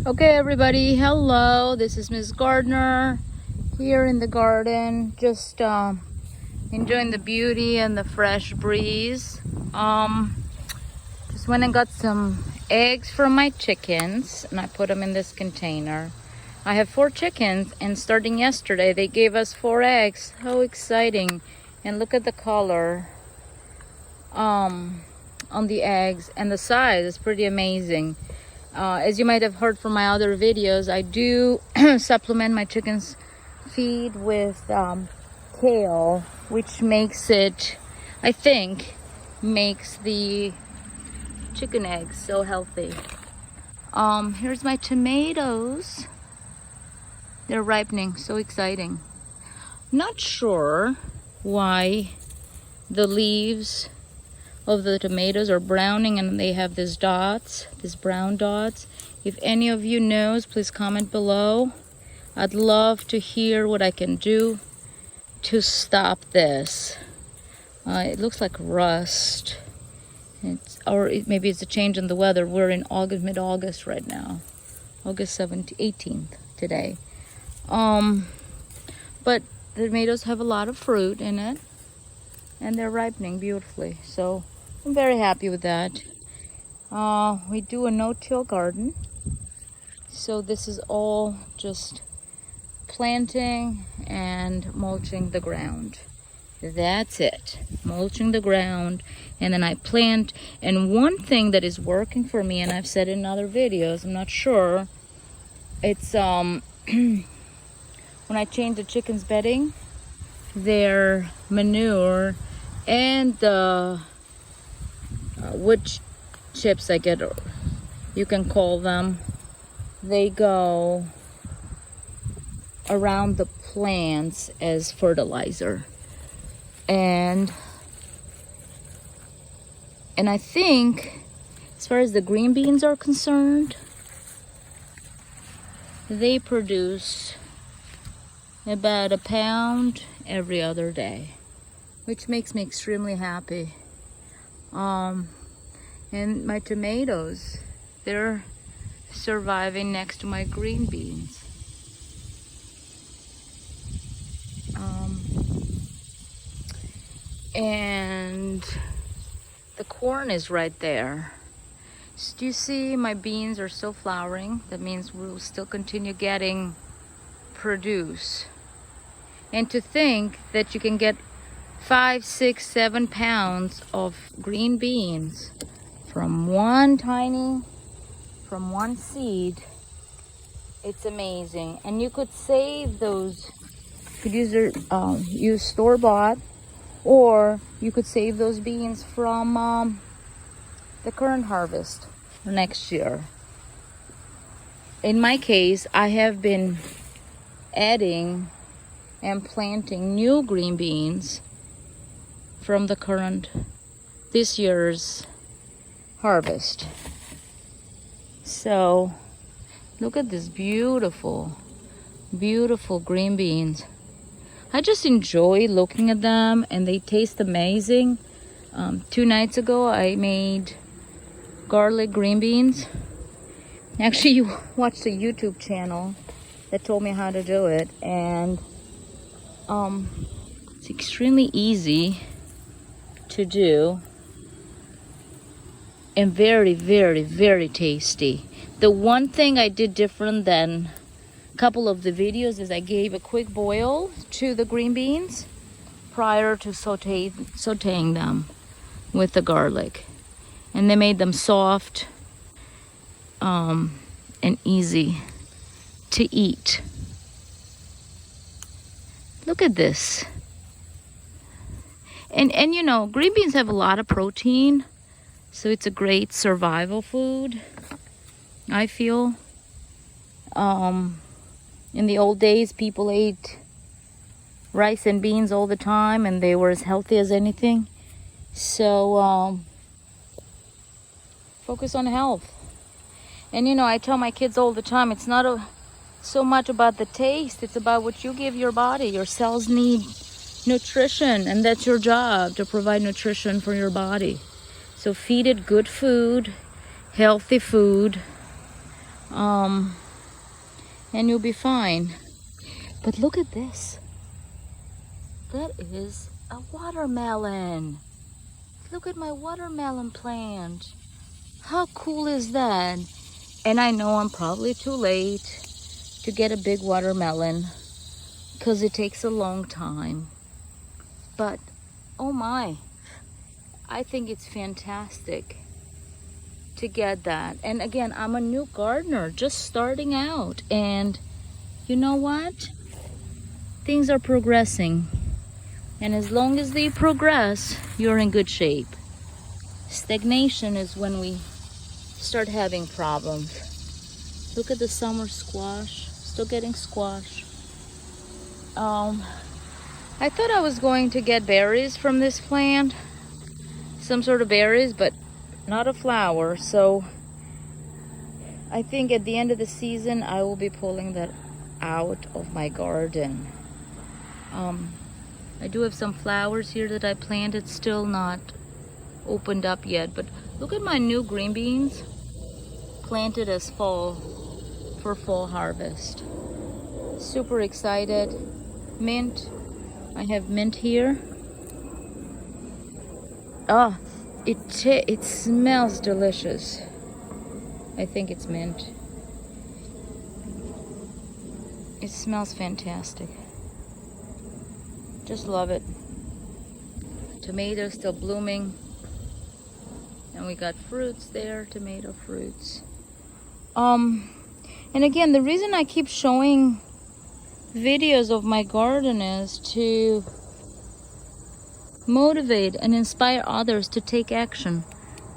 Okay, everybody, hello. This is Miss Gardner here in the garden, just enjoying the beauty and the fresh breeze. Just went and got some eggs from my chickens, and I put them in this container. I have 4 chickens, and starting yesterday, they gave us 4 eggs. How exciting! And look at the color on the eggs, and the size is pretty amazing. As you might have heard from my other videos, I do supplement my chickens' feed with kale, which makes it, I think, makes the chicken eggs so healthy. Here's my tomatoes. They're ripening, so exciting. Not sure why the leaves of the tomatoes are browning and they have these dots, these brown dots. If any of you knows, please comment below. I'd love to hear what I can do to stop this. It looks like rust. Maybe it's a change in the weather. We're in August, mid-August right now. August 18th today. But the tomatoes have a lot of fruit in it, and they're ripening beautifully. So I'm very happy with that. We do a no-till garden. So this is all just planting and mulching the ground. That's it. Mulching the ground, and then I plant. And one thing that is working for me, and I've said in other videos, I'm not sure, it's when I change the chickens' bedding, their manure and the wood chips I get, you can call them, they go around the plants as fertilizer. And I think, as far as the green beans are concerned, they produce about 1 pound every other day, which makes me extremely happy. And my tomatoes, they're surviving next to my green beans. And the corn is right there. So do you see my beans are still flowering? That means we'll still continue getting produce. And to think that you can get 5, 6, 7 pounds of green beans from one seed, it's amazing. And you could save those, you could use store-bought, or you could save those beans from the current harvest for next year. In my case, I have been adding and planting new green beans from the this year's harvest. So look at this beautiful, beautiful green beans. I just enjoy looking at them, and they taste amazing. 2 nights ago I made garlic green beans. Actually, you watched a YouTube channel that told me how to do it, and it's extremely easy to do and very, very, very tasty. The one thing I did different than a couple of the videos is I gave a quick boil to the green beans prior to sauteing them with the garlic, and they made them soft and easy to eat. Look at this. And you know, green beans have a lot of protein, so it's a great survival food, I feel. In the old days, people ate rice and beans all the time, and they were as healthy as anything. So focus on health. And you know, I tell my kids all the time, it's not so much about the taste, it's about what you give your body. Your cells need nutrition, and that's your job, to provide nutrition for your body. So feed it good food, healthy food, And you'll be fine. But look at this. That is a watermelon. Look at my watermelon plant. How cool is that? And I know I'm probably too late to get a big watermelon because it takes a long time. But oh my, I think it's fantastic to get that. And again, I'm a new gardener just starting out, and you know what? Things are progressing, and as long as they progress, you're in good shape. Stagnation is when we start having problems. Look at the summer squash, still getting squash. I thought I was going to get berries from this plant, some sort of berries, but not a flower. So I think at the end of the season I will be pulling that out of my garden. I do have some flowers here that I planted, still not opened up yet, but look at my new green beans planted as fall, for fall harvest. Super excited. Mint, I have mint here. Oh, it smells delicious. I think it's mint. It smells fantastic. Just love it. Tomatoes still blooming. And we got fruits there, tomato fruits. And again, the reason I keep showing videos of my garden is to motivate and inspire others to take action.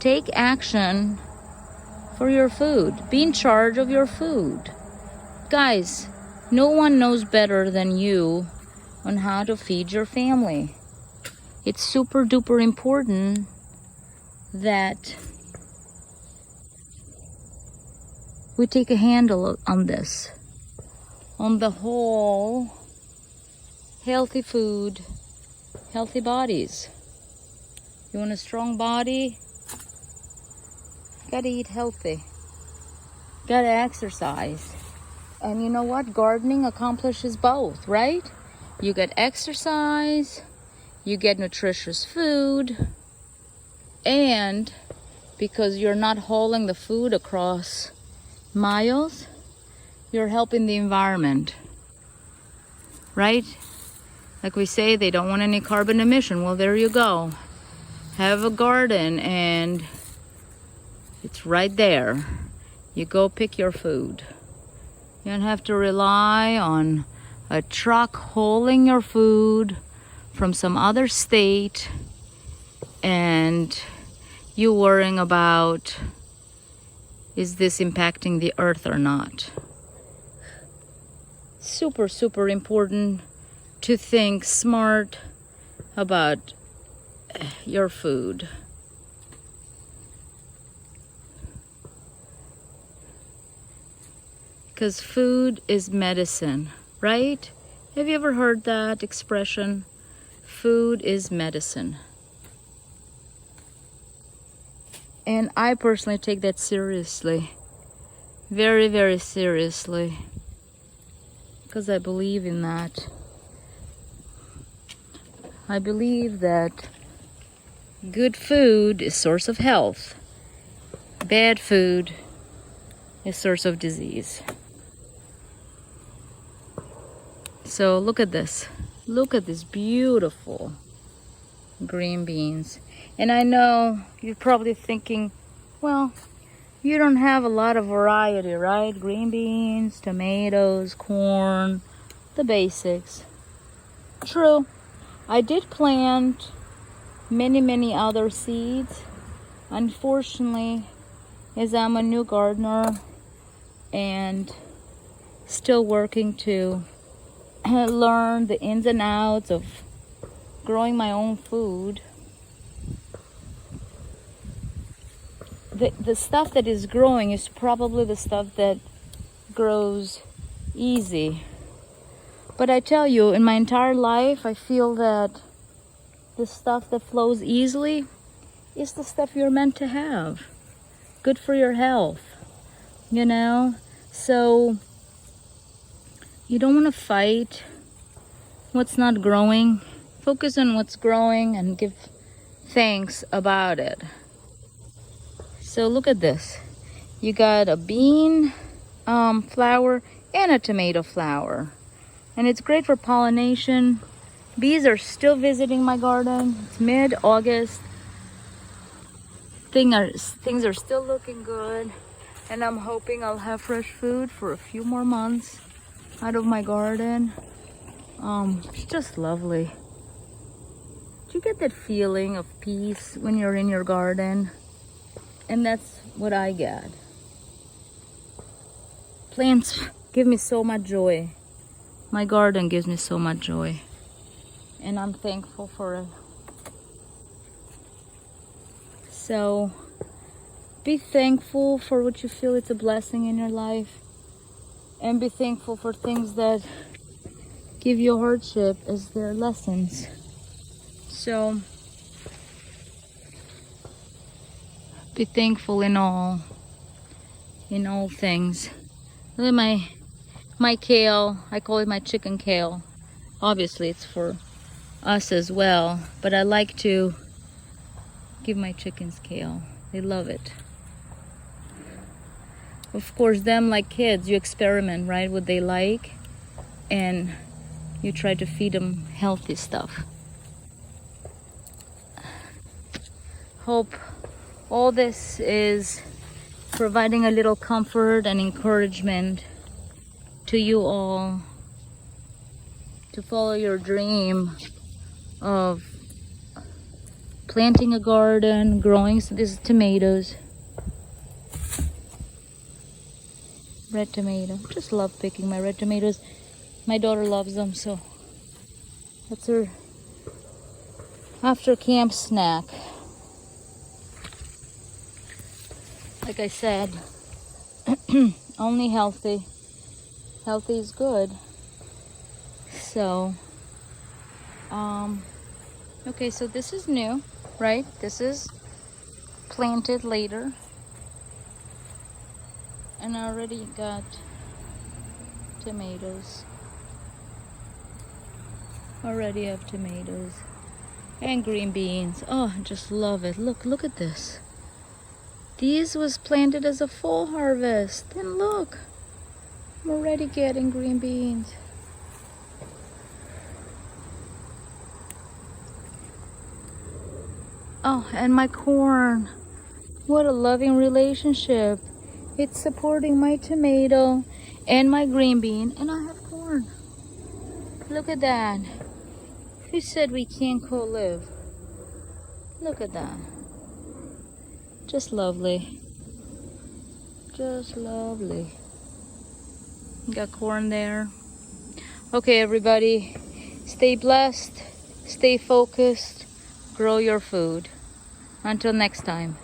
Take action for your food. Be in charge of your food. Guys, no one knows better than you on how to feed your family. It's super duper important that we take a handle on this, on the whole healthy food, healthy bodies. You want a strong body? Gotta eat healthy. Gotta exercise. And you know what? Gardening accomplishes both, right? You get exercise, you get nutritious food, and because you're not hauling the food across miles, you're helping the environment, right? Like we say, they don't want any carbon emission. Well, there you go. Have a garden and it's right there. You go pick your food. You don't have to rely on a truck hauling your food from some other state and you worrying about, is this impacting the earth or not? Super, super important to think smart about your food. Because food is medicine, right? Have you ever heard that expression? Food is medicine. And I personally take that seriously. Very, very seriously. Because I believe in that. I believe that good food is source of health. Bad food is source of disease. So look at this. Look at this beautiful green beans. And I know you're probably thinking, well, you don't have a lot of variety, right? Green beans, tomatoes, corn, the basics. True. I did plant many, many other seeds. Unfortunately, as I'm a new gardener and still working to learn the ins and outs of growing my own food, the stuff that is growing is probably the stuff that grows easy. But I tell you, in my entire life, I feel that the stuff that flows easily is the stuff you're meant to have. Good for your health. you know? So you don't want to fight what's not growing. Focus on what's growing and give thanks about it. So look at this. You got a bean flower and a tomato flower. And it's great for pollination. Bees are still visiting my garden. It's mid-August. Things are still looking good. And I'm hoping I'll have fresh food for a few more months out of my garden. It's just lovely. Do you get that feeling of peace when you're in your garden? And that's what I get. Plants give me so much joy. My garden gives me so much joy. And I'm thankful for it. So be thankful for what you feel it's a blessing in your life. And be thankful for things that give you hardship as their lessons. So be thankful in all things. Look at my kale. I call it my chicken kale. Obviously it's for us as well, but I like to give my chickens kale. They love it. Of course, them like kids, you experiment, right? What they like, and you try to feed them healthy stuff. Hope all this is providing a little comfort and encouragement to you all to follow your dream of planting a garden, growing. So this is tomatoes, red tomato. Just love picking my red tomatoes. My daughter loves them, so that's her after camp snack. Like I said, only healthy. Healthy is good. So, okay, so this is new, right? This is planted later. And I already got tomatoes. Already have tomatoes. And green beans. Oh, I just love it. Look at this. These was planted as a fall harvest. And look, I'm already getting green beans. Oh, and my corn. What a loving relationship. It's supporting my tomato and my green bean, and I have corn. Look at that. Who said we can't co-live? Look at that. Just lovely. Just lovely. Got corn there. Okay, everybody. Stay blessed. Stay focused. Grow your food. Until next time.